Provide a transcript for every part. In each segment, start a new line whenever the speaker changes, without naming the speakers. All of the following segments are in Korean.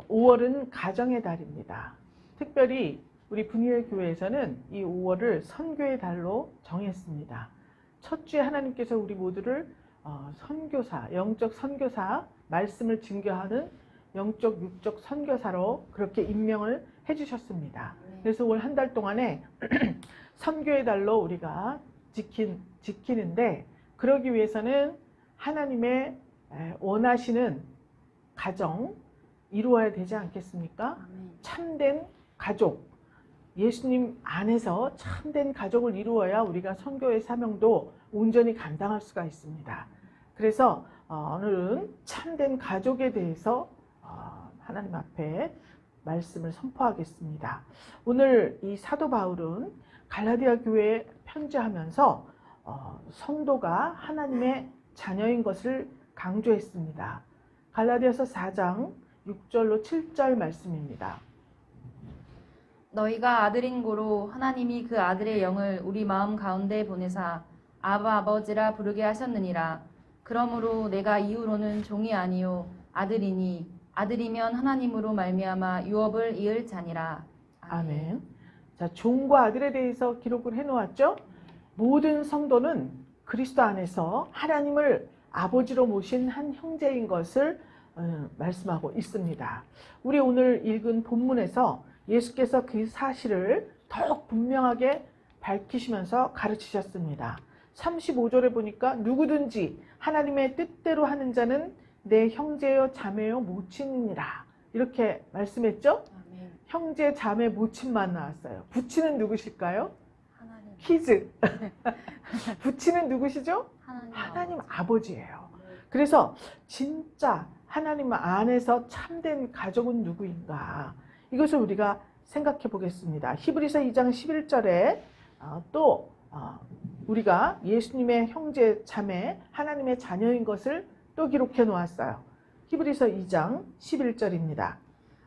5월은 가정의 달입니다. 특별히 우리 분이엘 교회에서는 이 5월을 선교의 달로 정했습니다. 첫 주에 하나님께서 우리 모두를 선교사, 영적 선교사, 말씀을 증거하는 영적, 육적 선교사로 그렇게 임명을 해주셨습니다. 그래서 올 한 달 동안에 선교의 달로 우리가 지키는데, 그러기 위해서는 하나님의 원하시는 가정 이루어야 되지 않겠습니까? 참된 가족, 예수님 안에서 참된 가족을 이루어야 우리가 선교의 사명도 온전히 감당할 수가 있습니다. 그래서 오늘은 참된 가족에 대해서 하나님 앞에 말씀을 선포하겠습니다. 오늘 이 사도 바울은 갈라디아 교회에 편지하면서 성도가 하나님의 자녀인 것을 강조했습니다. 갈라디아서 4장 6절로 7절 말씀입니다.
너희가 아들인 고로 하나님이 그 아들의 영을 우리 마음 가운데 보내사 아바 아버지라 부르게 하셨느니라. 그러므로 내가 이후로는 종이 아니요 아들이니 아들이면 하나님으로 말미암아 유업을 이을 자니라.
아멘. 자, 종과 아들에 대해서 기록을 해놓았죠. 모든 성도는 그리스도 안에서 하나님을 아버지로 모신 한 형제인 것을 말씀하고 있습니다. 우리 오늘 읽은 본문에서 예수께서 그 사실을 더욱 분명하게 밝히시면서 가르치셨습니다. 35절에 보니까 누구든지 하나님의 뜻대로 하는 자는 내 형제요 자매요 모친이니라, 이렇게 말씀했죠.
아멘.
형제 자매 모친만 나왔어요. 부친은 누구실까요?
하나님.
퀴즈. 부친은 누구시죠? 하나님 아버지예요. 그래서 진짜 하나님 안에서 참된 가족은 누구인가, 이것을 우리가 생각해 보겠습니다. 히브리서 2장 11절에 또 우리가 예수님의 형제 자매 하나님의 자녀인 것을 또 기록해 놓았어요. 히브리서 2장 11절입니다.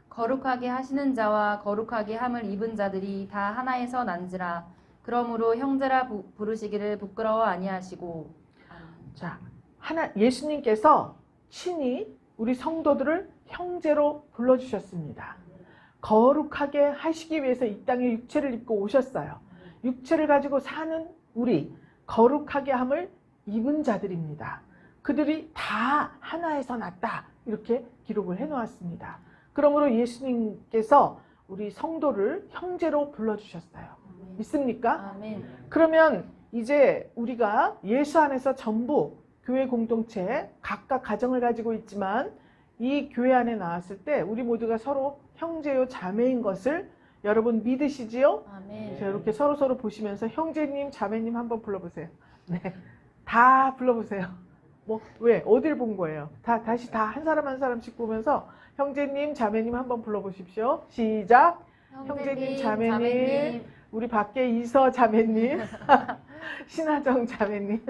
거룩하게 하시는 자와 거룩하게 함을 입은 자들이 다 하나에서 난지라. 그러므로 형제라 부르시기를 부끄러워 아니하시고.
자, 예수님께서 친히 우리 성도들을 형제로 불러주셨습니다. 거룩하게 하시기 위해서 이 땅에 육체를 입고 오셨어요. 육체를 가지고 사는 우리, 거룩하게 함을 입은 자들입니다. 그들이 다 하나에서 났다, 이렇게 기록을 해놓았습니다. 그러므로 예수님께서 우리 성도를 형제로 불러주셨어요. 믿습니까?
아멘.
그러면 이제 우리가 예수 안에서 전부 교회 공동체 각각 가정을 가지고 있지만 이 교회 안에 나왔을 때 우리 모두가 서로 형제요 자매인 것을 여러분 믿으시지요?
아멘.
자, 이렇게 서로 보시면서 형제님 자매님 한번 불러보세요. 네, 다 불러보세요. 뭐 왜 어딜 본 거예요? 다시 다 한 사람 한 사람씩 보면서 형제님 자매님 한번 불러보십시오. 시작. 형제님 자매님, 우리 밖에 이서 자매님, 신하정 자매님.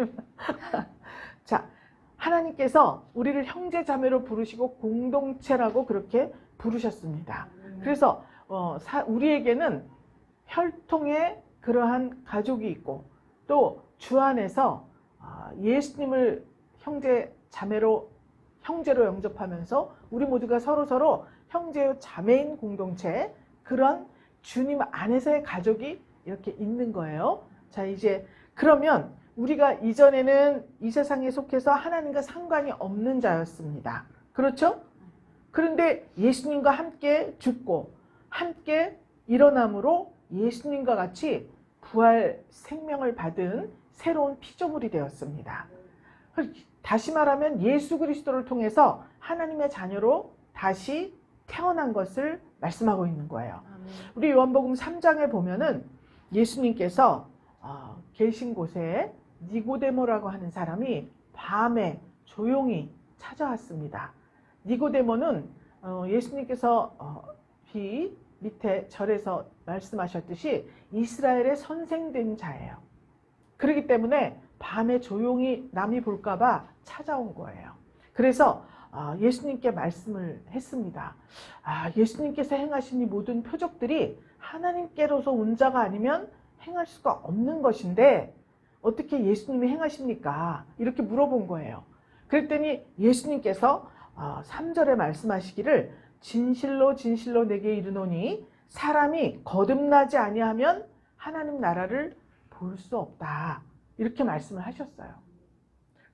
자, 하나님께서 우리를 형제 자매로 부르시고 공동체라고 그렇게 부르셨습니다. 그래서 우리에게는 혈통의 그러한 가족이 있고 또 주 안에서 예수님을 형제로 영접하면서 우리 모두가 서로 형제요 자매인 공동체, 그런 주님 안에서의 가족이 이렇게 있는 거예요. 자, 이제 그러면 우리가 이전에는 이 세상에 속해서 하나님과 상관이 없는 자였습니다. 그렇죠? 그런데 예수님과 함께 죽고 함께 일어남으로 예수님과 같이 부활 생명을 받은 새로운 피조물이 되었습니다. 다시 말하면 예수 그리스도를 통해서 하나님의 자녀로 다시 태어난 것을 말씀하고 있는 거예요. 우리 요한복음 3장에 보면은 예수님께서 계신 곳에 니고데모라고 하는 사람이 밤에 조용히 찾아왔습니다. 니고데모는 예수님께서 밑에 절에서 말씀하셨듯이 이스라엘의 선생된 자예요. 그렇기 때문에 밤에 조용히 남이 볼까봐 찾아온 거예요. 그래서 예수님께 말씀을 했습니다. 예수님께서 행하신 이 모든 표적들이 하나님께로서 온 자가 아니면 행할 수가 없는 것인데 어떻게 예수님이 행하십니까? 이렇게 물어본 거예요. 그랬더니 예수님께서 3절에 말씀하시기를 진실로 진실로 내게 이르노니 사람이 거듭나지 아니하면 하나님 나라를 볼 수 없다. 이렇게 말씀을 하셨어요.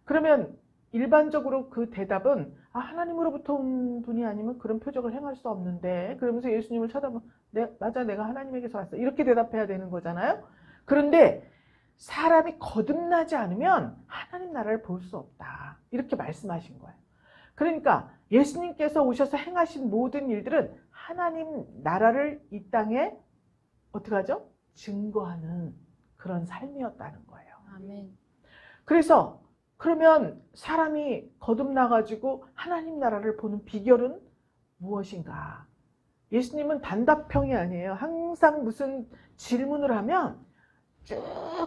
그러면 일반적으로 그 대답은 하나님으로부터 온 분이 아니면 그런 표적을 행할 수 없는데, 그러면서 예수님을 쳐다보면 맞아, 내가 하나님에게서 왔어, 이렇게 대답해야 되는 거잖아요. 그런데 사람이 거듭나지 않으면 하나님 나라를 볼 수 없다. 이렇게 말씀하신 거예요. 그러니까 예수님께서 오셔서 행하신 모든 일들은 하나님 나라를 이 땅에 어떻게 하죠? 증거하는 그런 삶이었다는 거예요.
아멘.
그래서 그러면 사람이 거듭나가지고 하나님 나라를 보는 비결은 무엇인가? 예수님은 단답형이 아니에요. 항상 무슨 질문을 하면 쭉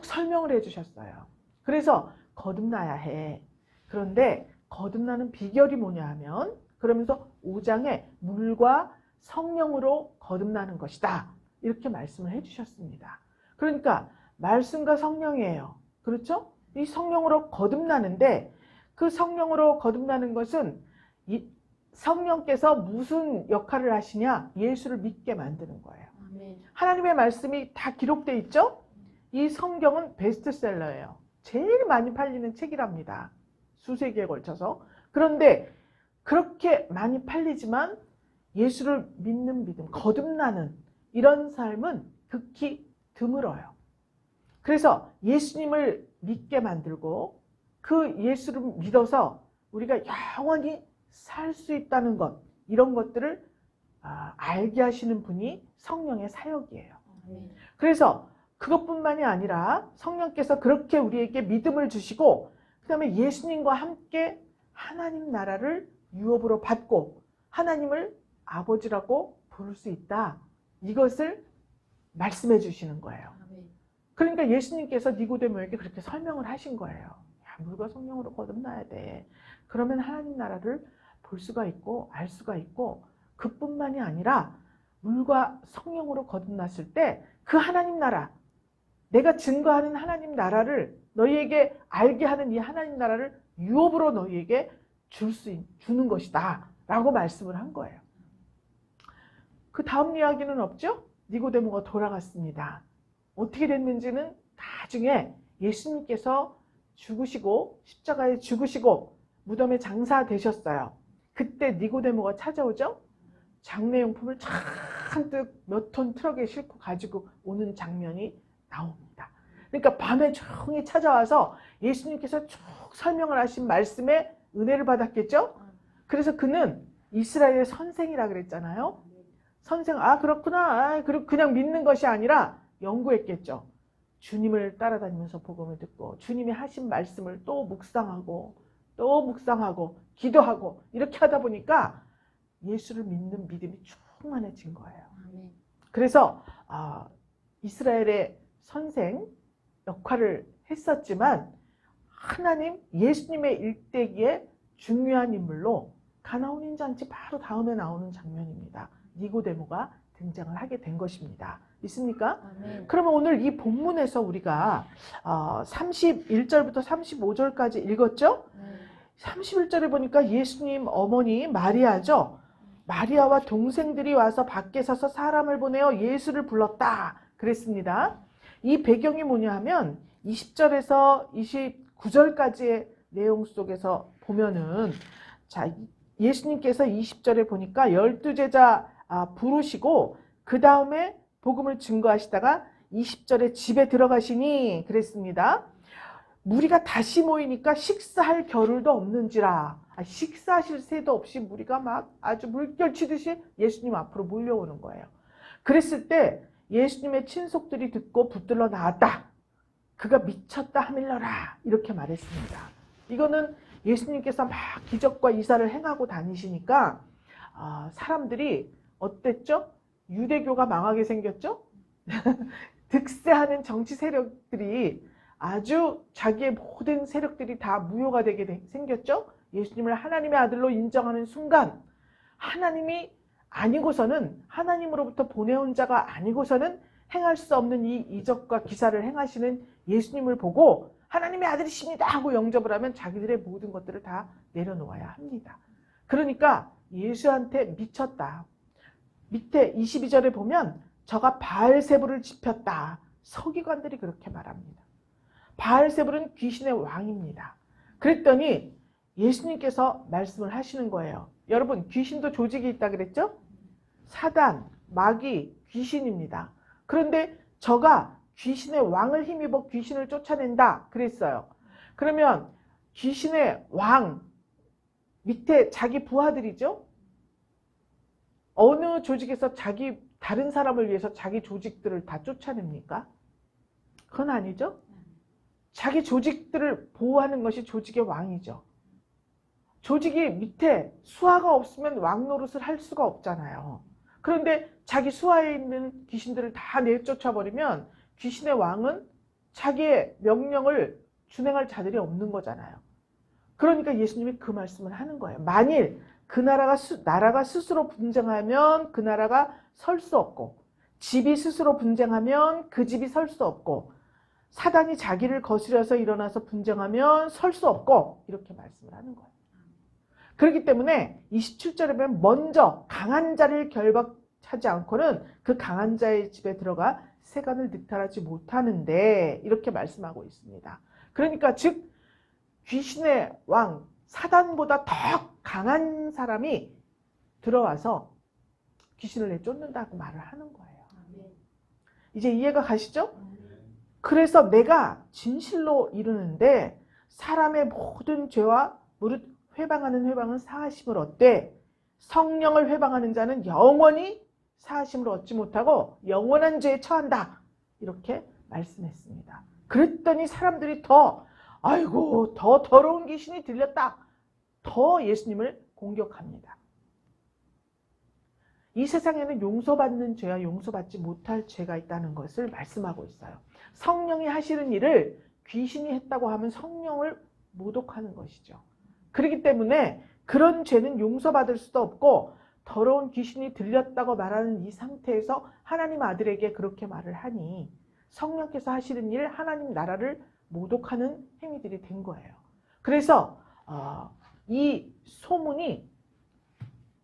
설명을 해주셨어요. 그래서 거듭나야 해. 그런데 거듭나는 비결이 뭐냐 하면, 그러면서 5장에 물과 성령으로 거듭나는 것이다. 이렇게 말씀을 해주셨습니다. 그러니까 말씀과 성령이에요. 그렇죠? 이 성령으로 거듭나는데, 그 성령으로 거듭나는 것은 이 성령께서 무슨 역할을 하시냐? 예수를 믿게 만드는 거예요.
아멘.
하나님의 말씀이 다 기록되어 있죠? 이 성경은 베스트셀러예요. 제일 많이 팔리는 책이랍니다. 수세기에 걸쳐서. 그런데 그렇게 많이 팔리지만 예수를 믿는 믿음, 거듭나는 이런 삶은 극히 드물어요. 그래서 예수님을 믿게 만들고 그 예수를 믿어서 우리가 영원히 살 수 있다는 것, 이런 것들을 알게 하시는 분이 성령의 사역이에요.
아멘.
그래서 그것뿐만이 아니라 성령께서 그렇게 우리에게 믿음을 주시고, 그 다음에 예수님과 함께 하나님 나라를 유업으로 받고 하나님을 아버지라고 부를 수 있다. 이것을 말씀해 주시는 거예요.
아멘.
그러니까 예수님께서 니고데모에게 그렇게 설명을 하신 거예요. 야, 물과 성령으로 거듭나야 돼. 그러면 하나님 나라를 볼 수가 있고 알 수가 있고, 그뿐만이 아니라 물과 성령으로 거듭났을 때 그 하나님 나라, 내가 증거하는 하나님 나라를 너희에게 알게 하는 이 하나님 나라를 유업으로 너희에게 주는 것이다 라고 말씀을 한 거예요. 그 다음 이야기는 없죠? 니고데모가 돌아갔습니다. 어떻게 됐는지는 나중에 예수님께서 죽으시고 십자가에 죽으시고 무덤에 장사되셨어요. 그때 니고데모가 찾아오죠? 장례용품을 잔뜩 몇 톤 트럭에 싣고 가지고 오는 장면이 나옵니다. 그러니까 밤에 조용히 찾아와서 예수님께서 쭉 설명을 하신 말씀에 은혜를 받았겠죠? 그래서 그는 이스라엘의 선생이라 그랬잖아요. 선생, 그렇구나. 그냥 믿는 것이 아니라 연구했겠죠. 주님을 따라다니면서 복음을 듣고 주님이 하신 말씀을 또 묵상하고 기도하고 이렇게 하다 보니까 예수를 믿는 믿음이 충만해진 거예요.
아멘.
그래서 이스라엘의 선생 역할을 했었지만 하나님 예수님의 일대기에 중요한 인물로 가나온인 잔치 바로 다음에 나오는 장면입니다. 니고데모가 등장을 하게 된 것입니다. 있습니까?
아멘.
그러면 오늘 이 본문에서 우리가 31절부터 35절까지 읽었죠?
네.
31절에 보니까 예수님 어머니 마리아죠. 마리아와 동생들이 와서 밖에 서서 사람을 보내어 예수를 불렀다 그랬습니다. 이 배경이 뭐냐 하면 20절에서 29절까지의 내용 속에서 보면은, 자, 예수님께서 20절에 보니까 12제자 부르시고 그 다음에 복음을 증거하시다가 20절에 집에 들어가시니 그랬습니다. 무리가 다시 모이니까 식사할 겨를도 없는지라. 식사하실 새도 없이 무리가 막 아주 물결치듯이 예수님 앞으로 몰려오는 거예요. 그랬을 때 예수님의 친속들이 듣고 붙들러 나왔다. 그가 미쳤다 하밀러라. 이렇게 말했습니다. 이거는 예수님께서 막 기적과 이사를 행하고 다니시니까 사람들이 어땠죠? 유대교가 망하게 생겼죠? 득세하는 정치 세력들이 아주 자기의 모든 세력들이 다 무효가 되게 생겼죠? 예수님을 하나님의 아들로 인정하는 순간 하나님이 아니고서는, 하나님으로부터 보내온 자가 아니고서는 행할 수 없는 이 이적과 기사를 행하시는 예수님을 보고 하나님의 아들이십니다 하고 영접을 하면 자기들의 모든 것들을 다 내려놓아야 합니다. 그러니까 예수한테 미쳤다. 밑에 22절에 보면 저가 바알세불을 지폈다. 서기관들이 그렇게 말합니다. 바알세불은 귀신의 왕입니다. 그랬더니 예수님께서 말씀을 하시는 거예요. 여러분, 귀신도 조직이 있다 그랬죠? 사단, 마귀, 귀신입니다. 그런데 저가 귀신의 왕을 힘입어 귀신을 쫓아낸다 그랬어요. 그러면 귀신의 왕 밑에 자기 부하들이죠? 어느 조직에서 다른 사람을 위해서 자기 조직들을 다 쫓아냅니까? 그건 아니죠. 자기 조직들을 보호하는 것이 조직의 왕이죠. 조직이 밑에 수하가 없으면 왕 노릇을 할 수가 없잖아요. 그런데 자기 수하에 있는 귀신들을 다 내쫓아버리면 귀신의 왕은 자기의 명령을 준행할 자들이 없는 거잖아요. 그러니까 예수님이 그 말씀을 하는 거예요. 만일 그 나라가 스스로 분쟁하면 그 나라가 설 수 없고, 집이 스스로 분쟁하면 그 집이 설 수 없고, 사단이 자기를 거스려서 일어나서 분쟁하면 설 수 없고, 이렇게 말씀을 하는 거예요. 그렇기 때문에 27절에 보면 먼저 강한 자를 결박하지 않고는 그 강한 자의 집에 들어가 세간을 늑탈하지 못하는데, 이렇게 말씀하고 있습니다. 그러니까 즉 귀신의 왕 사단보다 더 강한 사람이 들어와서 귀신을 내쫓는다고 말을 하는 거예요. 이제 이해가 가시죠? 그래서 내가 진실로 이르는데 사람의 모든 죄와 무릇 회방하는 회방은 사하심을 얻되 성령을 회방하는 자는 영원히 사하심을 얻지 못하고 영원한 죄에 처한다. 이렇게 말씀했습니다. 그랬더니 사람들이 아이고 더 더러운 귀신이 들렸다. 더 예수님을 공격합니다. 이 세상에는 용서받는 죄와 용서받지 못할 죄가 있다는 것을 말씀하고 있어요. 성령이 하시는 일을 귀신이 했다고 하면 성령을 모독하는 것이죠. 그렇기 때문에 그런 죄는 용서받을 수도 없고 더러운 귀신이 들렸다고 말하는 이 상태에서 하나님 아들에게 그렇게 말을 하니 성령께서 하시는 일, 하나님 나라를 모독하는 행위들이 된 거예요. 그래서 이 소문이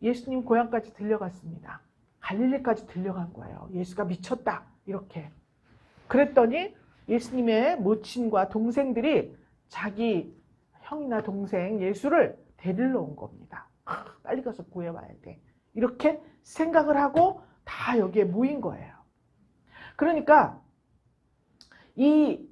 예수님 고향까지 들려갔습니다. 갈릴리까지 들려간 거예요. 예수가 미쳤다 이렇게. 그랬더니 예수님의 모친과 동생들이 자기 형이나 동생 예수를 데리러 온 겁니다. 빨리 가서 구해와야 돼. 이렇게 생각을 하고 다 여기에 모인 거예요. 그러니까 이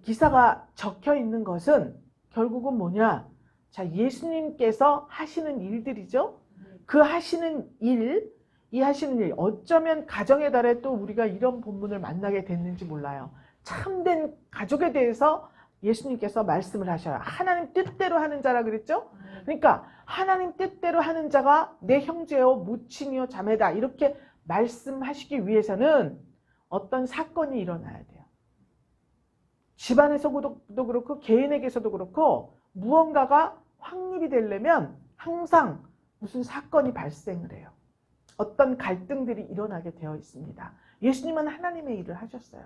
기사가 적혀 있는 것은 결국은 뭐냐? 자, 예수님께서 하시는 일들이죠. 그 하시는 일, 이 하시는 일, 어쩌면 가정의 달에 또 우리가 이런 본문을 만나게 됐는지 몰라요. 참된 가족에 대해서 예수님께서 말씀을 하셔요. 하나님 뜻대로 하는 자라 그랬죠? 그러니까 하나님 뜻대로 하는 자가 내 형제요, 모친이요, 자매다 이렇게 말씀하시기 위해서는 어떤 사건이 일어나야 돼요. 집안에서도 그렇고 개인에게서도 그렇고 무언가가 확립이 되려면 항상 무슨 사건이 발생을 해요. 어떤 갈등들이 일어나게 되어 있습니다. 예수님은 하나님의 일을 하셨어요.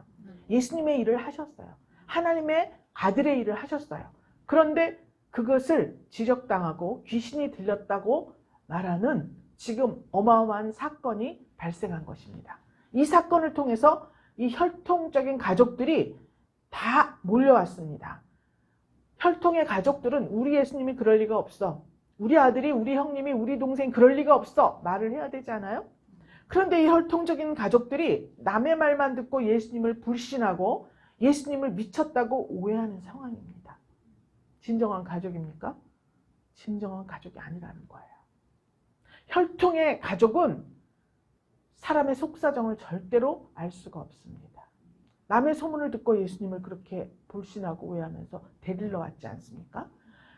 예수님의 일을 하셨어요. 하나님의 아들의 일을 하셨어요. 그런데 그것을 지적당하고 귀신이 들렸다고 말하는 지금 어마어마한 사건이 발생한 것입니다. 이 사건을 통해서 이 혈통적인 가족들이 다 몰려왔습니다. 혈통의 가족들은 우리 예수님이 그럴 리가 없어. 우리 아들이, 우리 형님이, 우리 동생이 그럴 리가 없어. 말을 해야 되지 않아요? 그런데 이 혈통적인 가족들이 남의 말만 듣고 예수님을 불신하고 예수님을 미쳤다고 오해하는 상황입니다. 진정한 가족입니까? 진정한 가족이 아니라는 거예요. 혈통의 가족은 사람의 속사정을 절대로 알 수가 없습니다. 남의 소문을 듣고 예수님을 그렇게 불신하고 오해하면서 데리러 왔지 않습니까?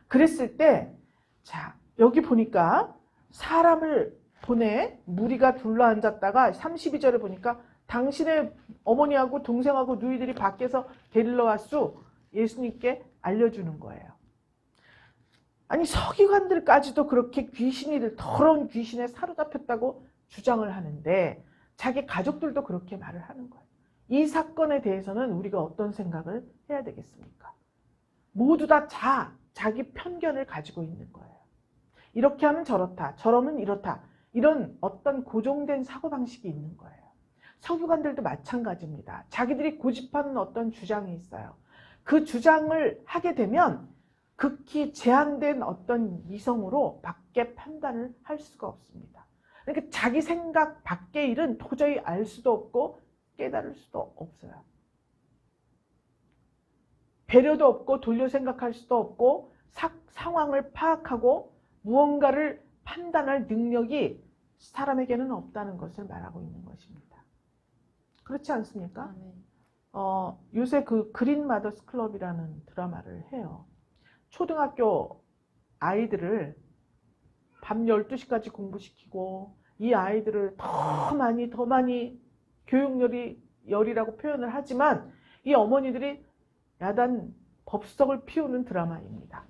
그랬을 때, 자, 여기 보니까 사람을 보내 무리가 둘러앉았다가 32절에 보니까 당신의 어머니하고 동생하고 누이들이 밖에서 데리러 왔수 예수님께 알려주는 거예요. 아니 서기관들까지도 그렇게 더러운 귀신에 사로잡혔다고 주장을 하는데 자기 가족들도 그렇게 말을 하는 거예요. 이 사건에 대해서는 우리가 어떤 생각을 해야 되겠습니까? 모두 다 자기 편견을 가지고 있는 거예요. 이렇게 하면 저렇다, 저러면 이렇다. 이런 어떤 고정된 사고방식이 있는 거예요. 서기관들도 마찬가지입니다. 자기들이 고집하는 어떤 주장이 있어요. 그 주장을 하게 되면 극히 제한된 어떤 이성으로 밖에 판단을 할 수가 없습니다. 그러니까 자기 생각 밖의 일은 도저히 알 수도 없고 깨달을 수도 없어요. 배려도 없고 돌려 생각할 수도 없고 상황을 파악하고 무언가를 판단할 능력이 사람에게는 없다는 것을 말하고 있는 것입니다. 그렇지 않습니까? 요새 그 그린 마더스 클럽이라는 드라마를 해요. 초등학교 아이들을 밤 12시까지 공부시키고 이 아이들을 더 많이 교육열이라고 표현을 하지만 이 어머니들이 야단 법석을 피우는 드라마입니다.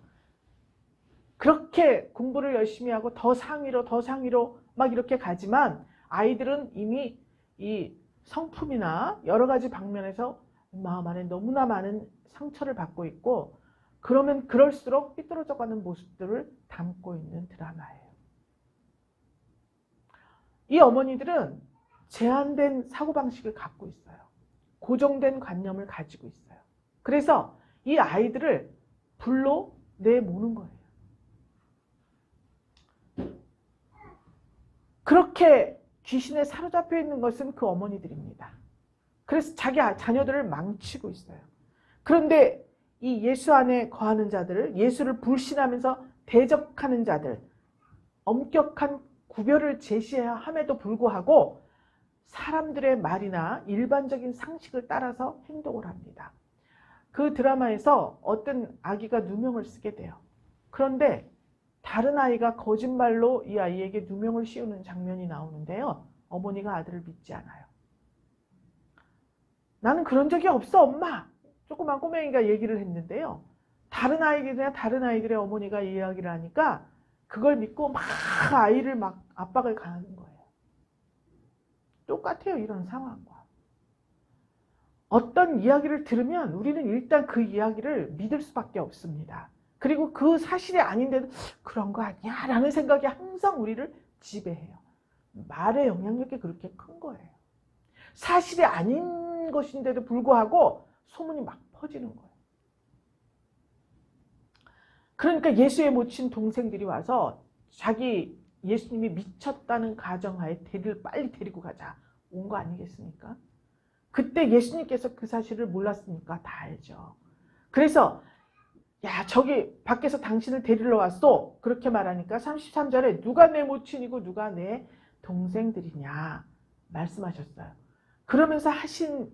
그렇게 공부를 열심히 하고 더 상위로 막 이렇게 가지만 아이들은 이미 이 성품이나 여러 가지 방면에서 마음 안에 너무나 많은 상처를 받고 있고 그러면 그럴수록 삐뚤어져가는 모습들을 담고 있는 드라마예요. 이 어머니들은 제한된 사고방식을 갖고 있어요. 고정된 관념을 가지고 있어요. 그래서 이 아이들을 불로 내모는 거예요. 그렇게 귀신에 사로잡혀 있는 것은 그 어머니들입니다. 그래서 자기 자녀들을 망치고 있어요. 그런데 이 예수 안에 거하는 자들을 예수를 불신하면서 대적하는 자들 엄격한 구별을 제시함에도 불구하고 사람들의 말이나 일반적인 상식을 따라서 행동을 합니다. 그 드라마에서 어떤 아기가 누명을 쓰게 돼요. 그런데 다른 아이가 거짓말로 이 아이에게 누명을 씌우는 장면이 나오는데요. 어머니가 아들을 믿지 않아요. 나는 그런 적이 없어, 엄마. 조그만 꼬맹이가 얘기를 했는데요. 다른 아이들의 어머니가 이야기를 하니까 그걸 믿고 막 아이를 막 압박을 가하는 거예요. 똑같아요, 이런 상황과. 어떤 이야기를 들으면 우리는 일단 그 이야기를 믿을 수밖에 없습니다. 그리고 그 사실이 아닌데도 그런 거 아니야 라는 생각이 항상 우리를 지배해요. 말의 영향력이 그렇게 큰 거예요. 사실이 아닌 것인데도 불구하고 소문이 막 퍼지는 거예요. 그러니까 예수의 모친 동생들이 와서 자기 예수님이 미쳤다는 가정하에 빨리 데리고 가자 온 거 아니겠습니까? 그때 예수님께서 그 사실을 몰랐으니까 다 알죠. 그래서 야 저기 밖에서 당신을 데리러 왔어 그렇게 말하니까 33절에 누가 내 모친이고 누가 내 동생들이냐 말씀하셨어요. 그러면서 하신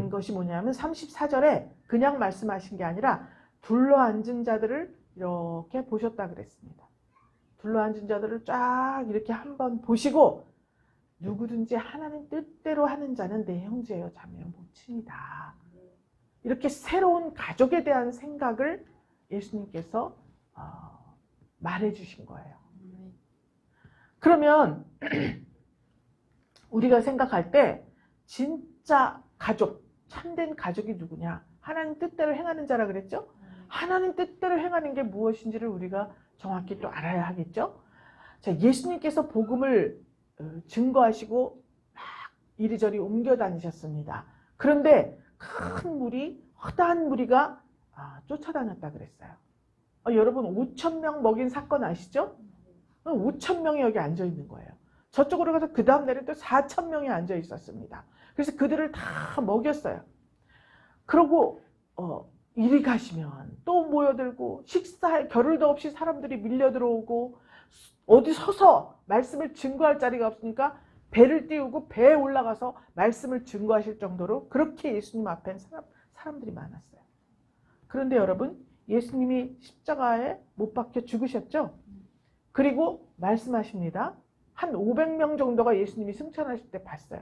것이 뭐냐면 34절에 그냥 말씀하신 게 아니라 둘러앉은 자들을 이렇게 보셨다 그랬습니다. 둘러앉은 자들을 쫙 이렇게 한번 보시고 누구든지 하나님 뜻대로 하는 자는 내 형제여 자매여 모친이다. 이렇게 새로운 가족에 대한 생각을 예수님께서 말해 주신 거예요. 그러면 우리가 생각할 때 진짜 가족, 참된 가족이 누구냐? 하나님 뜻대로 행하는 자라 그랬죠? 하나님 뜻대로 행하는 게 무엇인지를 우리가 정확히 또 알아야 하겠죠? 자, 예수님께서 복음을 증거하시고 막 이리저리 옮겨 다니셨습니다. 그런데 큰 무리, 허다한 무리가 쫓아다녔다 그랬어요. 여러분 5,000명 먹인 사건 아시죠? 5,000명이 여기 앉아 있는 거예요. 저쪽으로 가서 그 다음 날에 또 4,000명이 앉아 있었습니다. 그래서 그들을 다 먹였어요. 그러고 이리 가시면 또 모여들고 식사할 겨를도 없이 사람들이 밀려 들어오고 어디 서서 말씀을 증거할 자리가 없으니까 배를 띄우고 배에 올라가서 말씀을 증거하실 정도로 그렇게 예수님 앞엔 사람들이 많았어요. 그런데 여러분 예수님이 십자가에 못 박혀 죽으셨죠? 그리고 말씀하십니다. 한 500명 정도가 예수님이 승천하실 때 봤어요.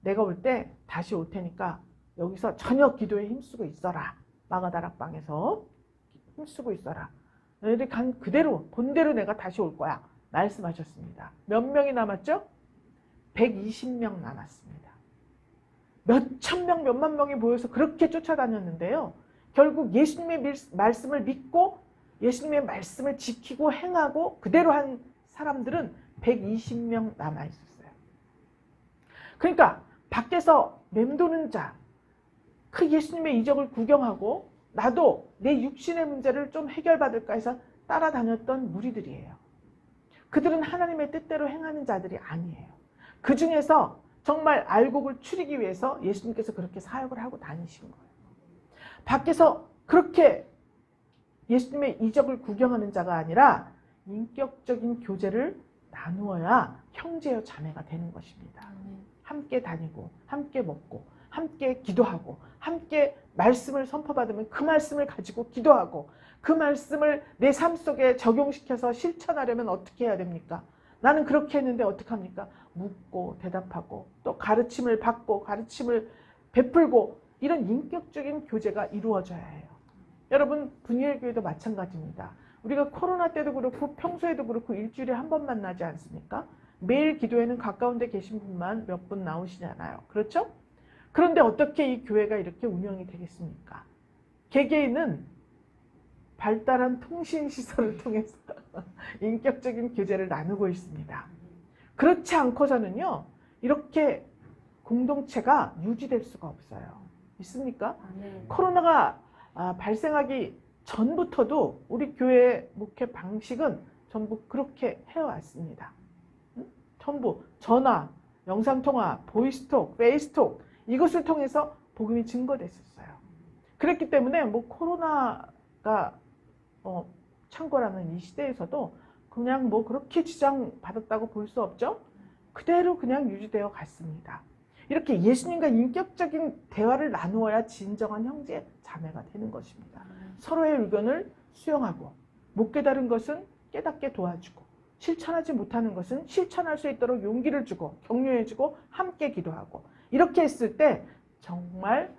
내가 올 때 다시 올 테니까 여기서 저녁 기도에 힘쓰고 있어라. 마가다락방에서 힘쓰고 있어라. 너희들이 간 그대로 본대로 내가 다시 올 거야. 말씀하셨습니다. 몇 명이 남았죠? 120명 남았습니다. 몇천 명, 몇만 명이 모여서 그렇게 쫓아다녔는데요. 결국 예수님의 말씀을 믿고 예수님의 말씀을 지키고 행하고 그대로 한 사람들은 120명 남아있었어요. 그러니까 밖에서 맴도는 자, 그 예수님의 이적을 구경하고 나도 내 육신의 문제를 좀 해결받을까 해서 따라다녔던 무리들이에요. 그들은 하나님의 뜻대로 행하는 자들이 아니에요. 그 중에서 정말 알곡을 추리기 위해서 예수님께서 그렇게 사역을 하고 다니신 거예요. 밖에서 그렇게 예수님의 이적을 구경하는 자가 아니라 인격적인 교제를 나누어야 형제여 자매가 되는 것입니다. 함께 다니고 함께 먹고 함께 기도하고 함께 말씀을 선포받으면 그 말씀을 가지고 기도하고 그 말씀을 내 삶 속에 적용시켜서 실천하려면 어떻게 해야 됩니까? 나는 그렇게 했는데 어떡합니까? 묻고 대답하고 또 가르침을 받고 가르침을 베풀고 이런 인격적인 교제가 이루어져야 해요. 여러분 분이엘교회도 마찬가지입니다. 우리가 코로나 때도 그렇고 평소에도 그렇고 일주일에 한 번 만나지 않습니까? 매일 기도회는 가까운 데 계신 분만 몇 분 나오시잖아요. 그렇죠? 그런데 어떻게 이 교회가 이렇게 운영이 되겠습니까? 개개인은 발달한 통신시설을 통해서 인격적인 교제를 나누고 있습니다. 그렇지 않고서는요, 이렇게 공동체가 유지될 수가 없어요. 있습니까? 코로나가 발생하기 전부터도 우리 교회의 목회 방식은 전부 그렇게 해왔습니다. 전부 전화, 영상통화, 보이스톡, 페이스톡 이것을 통해서 복음이 증거됐었어요. 그랬기 때문에 뭐 코로나가 창궐하는 이 시대에서도 그냥 뭐 그렇게 지장받았다고 볼 수 없죠. 그대로 그냥 유지되어 갔습니다. 이렇게 예수님과 인격적인 대화를 나누어야 진정한 형제 자매가 되는 것입니다. 서로의 의견을 수용하고 못 깨달은 것은 깨닫게 도와주고 실천하지 못하는 것은 실천할 수 있도록 용기를 주고 격려해주고 함께 기도하고 이렇게 했을 때 정말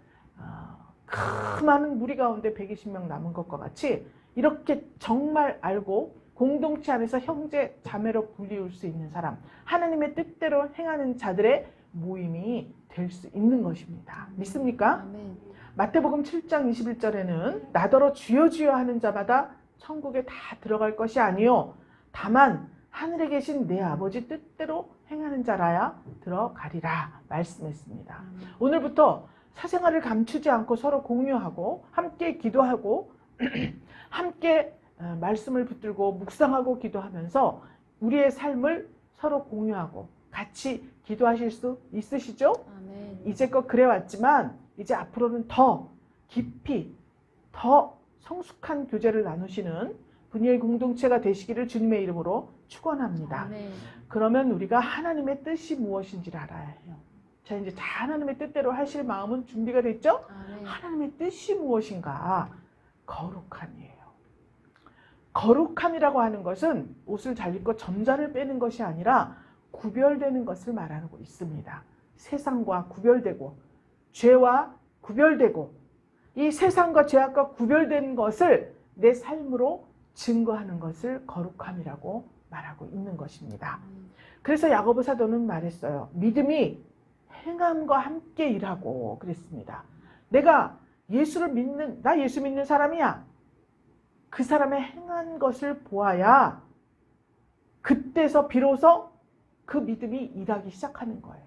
그 많은 무리 가운데 120명 남은 것과 같이 이렇게 정말 알고 공동체 안에서 형제 자매로 불리울 수 있는 사람, 하나님의 뜻대로 행하는 자들의 모임이 될 수 있는 것입니다. 믿습니까?
아멘.
마태복음 7장 21절에는 나더러 주여 주여 하는 자마다 천국에 다 들어갈 것이 아니요 다만 하늘에 계신 내 아버지 뜻대로 행하는 자라야 들어가리라 말씀했습니다. 오늘부터 사생활을 감추지 않고 서로 공유하고 함께 기도하고 함께 말씀을 붙들고 묵상하고 기도하면서 우리의 삶을 서로 공유하고 같이 기도하실 수 있으시죠?
아멘.
이제껏 그래왔지만 이제 앞으로는 더 깊이 더 성숙한 교제를 나누시는 분이엘 공동체가 되시기를 주님의 이름으로 축원합니다.
아멘.
그러면 우리가 하나님의 뜻이 무엇인지를 알아야 해요. 자, 이제 다 하나님의 뜻대로 하실 마음은 준비가 됐죠?
아멘.
하나님의 뜻이 무엇인가? 거룩함이에요. 거룩함이라고 하는 것은 옷을 잘 입고 점자를 빼는 것이 아니라 구별되는 것을 말하고 있습니다. 세상과 구별되고 죄와 구별되고 이 세상과 죄악과 구별된 것을 내 삶으로 증거하는 것을 거룩함이라고 말하고 있는 것입니다. 그래서 야고보 사도는 말했어요. 믿음이 행함과 함께 일하고 그랬습니다. 내가 예수를 믿는, 나 예수 믿는 사람이야. 그 사람의 행한 것을 보아야 그때서 비로소 그 믿음이 일하기 시작하는 거예요.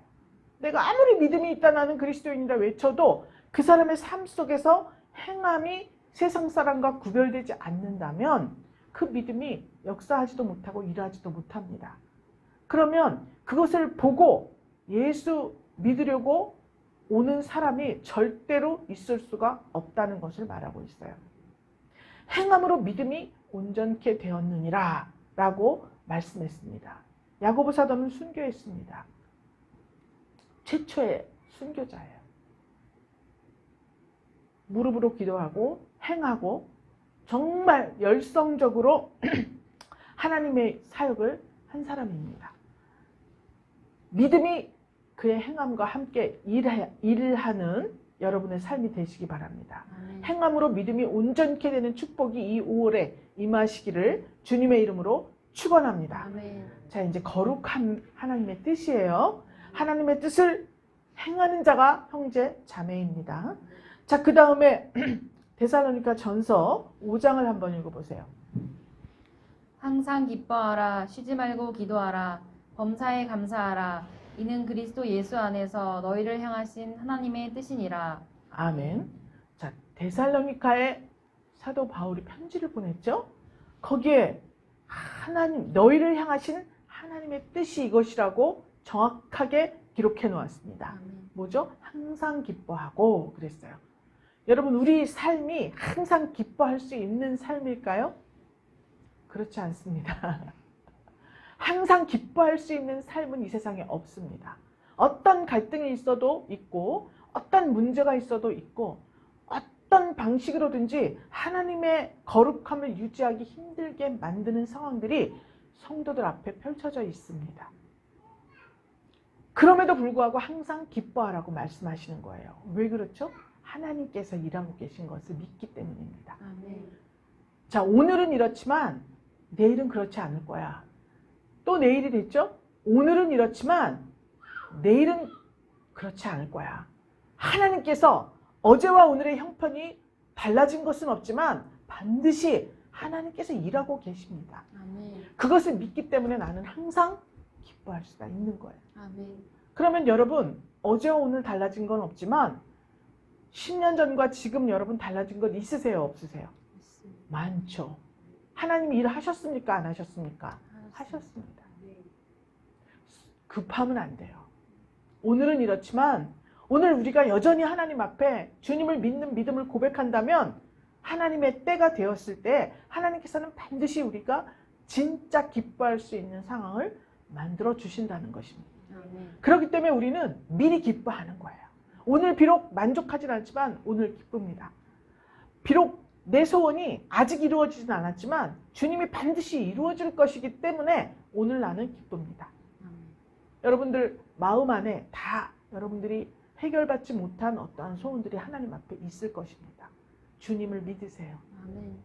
내가 아무리 믿음이 있다 나는 그리스도인이라 외쳐도 그 사람의 삶 속에서 행함이 세상 사람과 구별되지 않는다면 그 믿음이 역사하지도 못하고 일하지도 못합니다. 그러면 그것을 보고 예수 믿으려고 오는 사람이 절대로 있을 수가 없다는 것을 말하고 있어요. 행함으로 믿음이 온전케 되었느니라 라고 말씀했습니다. 야고보 사도는 순교했습니다. 최초의 순교자예요. 무릎으로 기도하고 행하고 정말 열성적으로 하나님의 사역을 한 사람입니다. 믿음이 그의 행함과 함께 일하는 여러분의 삶이 되시기 바랍니다. 행함으로 믿음이 온전케 되는 축복이 이 5월에 임하시기를 주님의 이름으로 축원합니다.
아멘.
자, 이제 거룩한 하나님의 뜻이에요. 하나님의 뜻을 행하는 자가 형제 자매입니다. 자, 그 다음에 데살로니가 전서 5장을 한번 읽어보세요.
항상 기뻐하라. 쉬지 말고 기도하라. 범사에 감사하라. 이는 그리스도 예수 안에서 너희를 향하신 하나님의 뜻이니라.
아멘. 자, 데살로니가에 사도 바울이 편지를 보냈죠. 거기에 하나님, 너희를 향하신 하나님의 뜻이 이것이라고 정확하게 기록해 놓았습니다.
아멘.
뭐죠? 항상 기뻐하고 그랬어요. 여러분, 우리 삶이 항상 기뻐할 수 있는 삶일까요? 그렇지 않습니다. 항상 기뻐할 수 있는 삶은 이 세상에 없습니다. 어떤 갈등이 있어도 있고, 어떤 문제가 있어도 있고, 어떤 방식으로든지 하나님의 거룩함을 유지하기 힘들게 만드는 상황들이 성도들 앞에 펼쳐져 있습니다. 그럼에도 불구하고 항상 기뻐하라고 말씀하시는 거예요. 왜 그렇죠? 하나님께서 일하고 계신 것을 믿기 때문입니다.
아멘.
자, 오늘은 이렇지만 내일은 그렇지 않을 거야. 또 내일이 됐죠? 오늘은 이렇지만 내일은 그렇지 않을 거야. 하나님께서 어제와 오늘의 형편이 달라진 것은 없지만 반드시 하나님께서 일하고 계십니다.
아멘.
그것을 믿기 때문에 나는 항상 기뻐할 수가 있는 거예요.
아멘.
그러면 여러분, 어제와 오늘 달라진 건 없지만 10년 전과 지금 여러분 달라진 것 있으세요? 없으세요? 많죠. 하나님이 일하셨습니까? 안 하셨습니까? 하셨습니다. 급하면 안 돼요. 오늘은 이렇지만 오늘 우리가 여전히 하나님 앞에 주님을 믿는 믿음을 고백한다면 하나님의 때가 되었을 때 하나님께서는 반드시 우리가 진짜 기뻐할 수 있는 상황을 만들어 주신다는 것입니다.
아멘.
그렇기 때문에 우리는 미리 기뻐하는 거예요. 오늘 비록 만족하진 않지만 오늘 기쁩니다. 비록 내 소원이 아직 이루어지진 않았지만 주님이 반드시 이루어질 것이기 때문에 오늘 나는 기쁩니다.
아멘.
여러분들 마음 안에 다 여러분들이 해결받지 못한 어떠한 소원들이 하나님 앞에 있을 것입니다. 주님을 믿으세요.
아멘.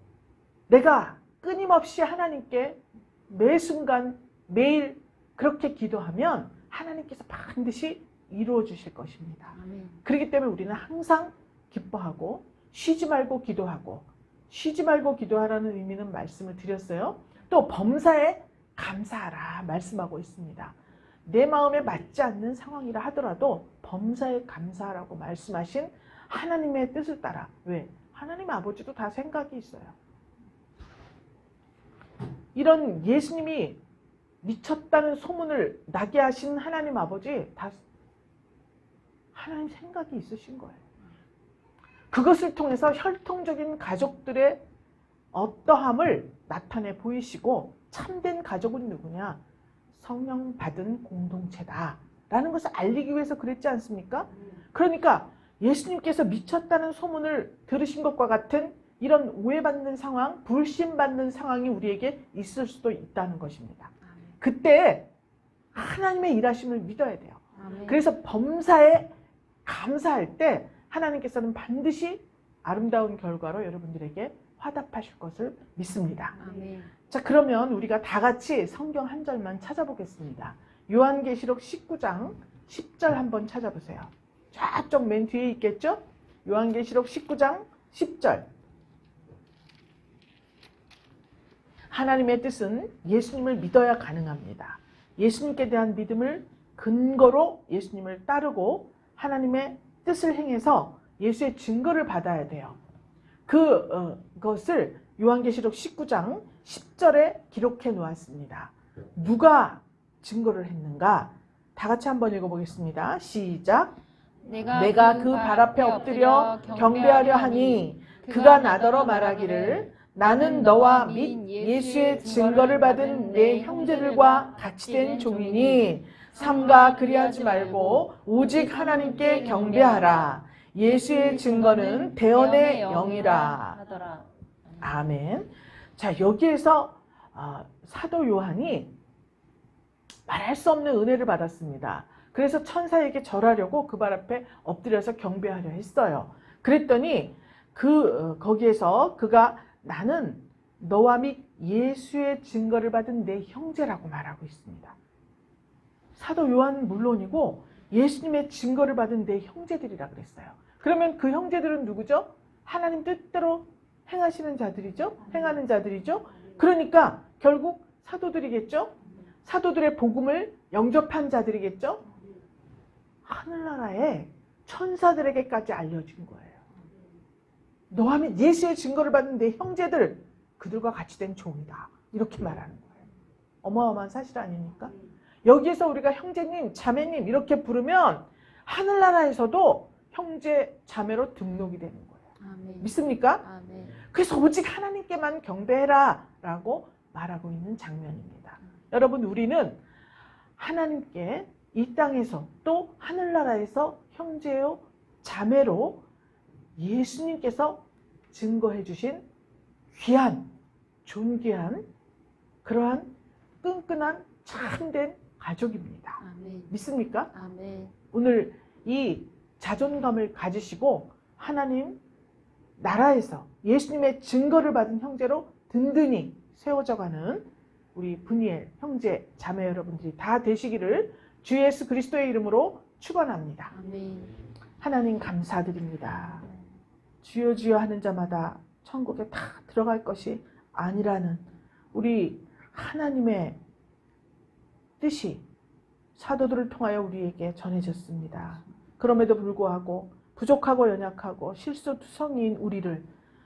내가 끊임없이 하나님께 매 순간 매일 그렇게 기도하면 하나님께서 반드시 이루어 주실 것입니다.
아멘.
그렇기 때문에 우리는 항상 기뻐하고 쉬지 말고 기도하고, 쉬지 말고 기도하라는 의미는 말씀을 드렸어요. 또 범사에 감사하라 말씀하고 있습니다. 내 마음에 맞지 않는 상황이라 하더라도 범사에 감사하라고 말씀하신 하나님의 뜻을 따라. 왜? 하나님 아버지도 다 생각이 있어요. 이런 예수님이 미쳤다는 소문을 나게 하신 하나님 아버지 다 하나님 생각이 있으신 거예요. 그것을 통해서 혈통적인 가족들의 어떠함을 나타내 보이시고 참된 가족은 누구냐? 성령 받은 공동체다 라는 것을 알리기 위해서 그랬지 않습니까? 그러니까 예수님께서 미쳤다는 소문을 들으신 것과 같은 이런 오해받는 상황, 불신받는 상황이 우리에게 있을 수도 있다는 것입니다. 그때 하나님의 일하심을 믿어야 돼요.
아멘.
그래서 범사에 감사할 때 하나님께서는 반드시 아름다운 결과로 여러분들에게 화답하실 것을 믿습니다.
아멘.
자, 그러면 우리가 다 같이 성경 한 절만 찾아보겠습니다. 요한계시록 19장 10절 한번 찾아보세요. 저쪽 맨 뒤에 있겠죠? 요한계시록 19장 10절. 하나님의 뜻은 예수님을 믿어야 가능합니다. 예수님께 대한 믿음을 근거로 예수님을 따르고 하나님의 뜻을 행해서 예수의 증거를 받아야 돼요. 그것을 요한계시록 19장 10절에 기록해 놓았습니다. 누가 증거를 했는가? 다 같이 한번 읽어보겠습니다. 시작. 내가 그 발 앞에 엎드려 경배하려 하니 그가 나더러 말하기를 나는 너와 및 예수의 증거를 받은 내 형제들과 같이 된 종이니 삼가 그리하지 말고 오직 하나님께 경배하라. 예수의 증거는 대언의 영이라.
하더라.
아멘. 자, 여기에서 사도 요한이 말할 수 없는 은혜를 받았습니다. 그래서 천사에게 절하려고 그 발 앞에 엎드려서 경배하려 했어요. 그랬더니 거기에서 그가 나는 너와 및 예수의 증거를 받은 내 형제라고 말하고 있습니다. 사도 요한은 물론이고 예수님의 증거를 받은 내 형제들이라 그랬어요. 그러면 그 형제들은 누구죠? 하나님 뜻대로 행하시는 자들이죠? 행하는 자들이죠? 그러니까 결국 사도들이겠죠? 사도들의 복음을 영접한 자들이겠죠? 하늘나라에 천사들에게까지 알려진 거예요. 너하면 예수의 증거를 받는 내 형제들, 그들과 같이 된 종이다. 이렇게 말하는 거예요. 어마어마한 사실 아닙니까? 여기에서 우리가 형제님, 자매님 이렇게 부르면 하늘나라에서도 형제, 자매로 등록이 되는 거예요.
아멘.
믿습니까?
아멘.
그래서 오직 하나님께만 경배해라 라고 말하고 있는 장면입니다. 여러분, 우리는 하나님께 이 땅에서 또 하늘나라에서 형제요 자매로 예수님께서 증거해 주신 귀한, 존귀한 그러한 끈끈한 참된 가족입니다.
아멘.
믿습니까?
아멘.
오늘 이 자존감을 가지시고 하나님 나라에서 예수님의 증거를 받은 형제로 든든히 세워져가는 우리 분이엘 형제 자매 여러분들이 다 되시기를 주 예수 그리스도의 이름으로 축원합니다.
아멘.
하나님 감사드립니다. 주여 주여 하는 자마다 천국에 다 들어갈 것이 아니라는 우리 하나님의 뜻이 사도들을 통하여 우리에게 전해졌습니다. 그럼에도 불구하고 부족하고 연약하고 실수투성이인 우리를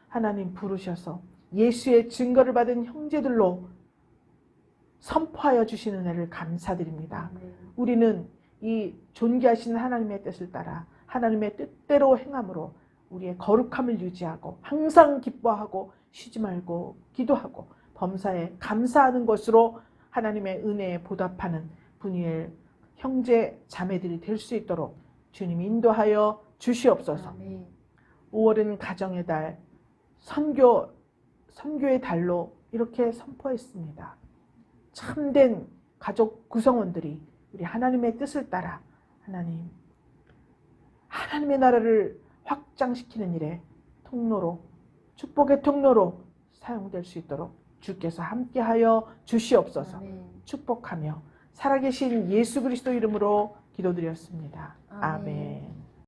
하나님 부르셔서 예수의 증거를 받은 형제들로 선포하여 주시는 은혜를 감사드립니다. 우리는 이 존귀하신 하나님의 뜻을 따라 하나님의 뜻대로 행함으로 우리의 거룩함을 유지하고 항상 기뻐하고 쉬지 말고 기도하고 범사에 감사하는 것으로 하나님의 은혜에 보답하는 분이엘 형제 자매들이 될 수 있도록 주님 인도하여 주시옵소서.
아멘.
5월은 가정의 달, 선교의 달로 이렇게 선포했습니다. 참된 가족 구성원들이 우리 하나님의 뜻을 따라 하나님의 나라를 확장시키는 일에 통로로, 축복의 통로로 사용될 수 있도록 주께서 함께하여 주시옵소서.
아멘.
축복하며 살아계신 예수 그리스도 이름으로 기도드렸습니다.
아멘.
아멘.